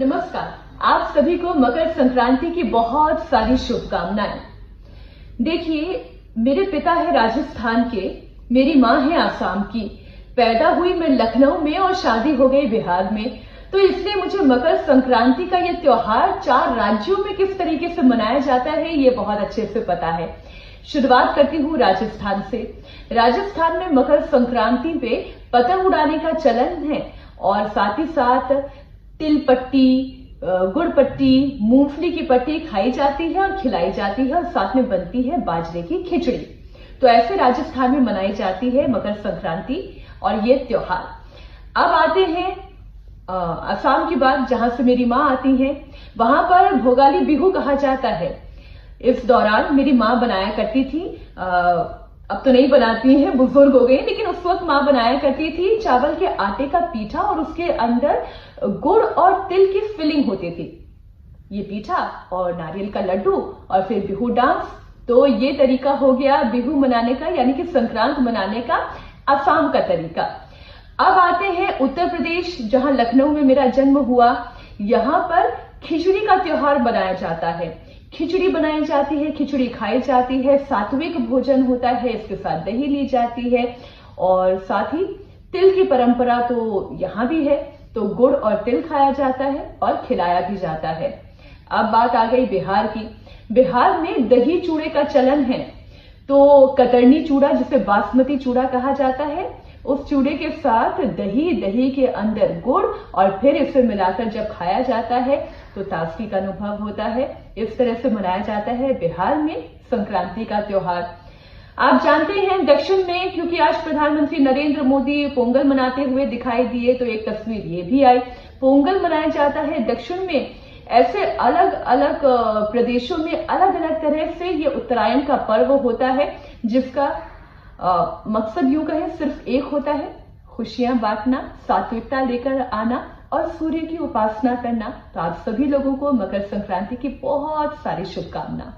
नमस्कार, आप सभी को मकर संक्रांति की बहुत सारी शुभकामनाएं। देखिए, मेरे पिता है राजस्थान के, मेरी माँ है आसाम की। पैदा हुई मैं लखनऊ में और शादी हो गई बिहार में। तो इसलिए मुझे मकर संक्रांति का ये त्योहार 4 राज्यों में किस तरीके से मनाया जाता है ये बहुत अच्छे से पता है। शुरुआत करती हूँ राजस्थान से। राजस्थान में मकर संक्रांति पे पतंग उड़ाने का चलन है और साथ ही साथ तिल पट्टी, गुड़ पट्टी, मूंगफली की पट्टी खाई जाती है और खिलाई जाती है और साथ में बनती है बाजरे की खिचड़ी। तो ऐसे राजस्थान में मनाई जाती है मकर संक्रांति और ये त्योहार। अब आते हैं असम की बात, जहां से मेरी माँ आती है। वहां पर भोगाली बिहू कहा जाता है। इस दौरान मेरी माँ बनाया करती थी, अब तो नहीं बनाती है, बुजुर्ग हो गई, लेकिन उस वक्त माँ बनाया करती थी चावल के आटे का पीठा और उसके अंदर गुड़ और तिल की फिलिंग होती थी। ये पीठा और नारियल का लड्डू और फिर बिहू डांस। तो ये तरीका हो गया बिहू मनाने का, यानी कि संक्रांत मनाने का असम का तरीका। अब आते हैं उत्तर प्रदेश, जहां लखनऊ में मेरा जन्म हुआ। यहां पर खिचड़ी का त्योहार मनाया जाता है। खिचड़ी बनाई जाती है, खिचड़ी खाई जाती है, सात्विक भोजन होता है, इसके साथ दही ली जाती है और साथ ही तिल की परंपरा तो यहां भी है। तो गुड़ और तिल खाया जाता है और खिलाया भी जाता है। अब बात आ गई बिहार की। बिहार में दही चूड़े का चलन है। तो कतरनी चूड़ा, जिसे बासमती चूड़ा कहा जाता है, उस चूड़े के साथ दही, दही के अंदर गुड़ और फिर इसे मिलाकर जब खाया जाता है तो ताजगी का अनुभव होता है। इस तरह से मनाया जाता है बिहार में संक्रांति का त्योहार। आप जानते हैं दक्षिण में, क्योंकि आज प्रधानमंत्री नरेंद्र मोदी पोंगल मनाते हुए दिखाई दिए, तो एक तस्वीर ये भी आई। पोंगल मनाया जाता है दक्षिण में। ऐसे अलग अलग प्रदेशों में अलग अलग तरह से ये उत्तरायण का पर्व होता है, जिसका मकसद यूं कहें सिर्फ एक होता है, खुशियां बांटना, सात्विकता लेकर आना और सूर्य की उपासना करना। तो आप सभी लोगों को मकर संक्रांति की बहुत सारी शुभकामनाएं।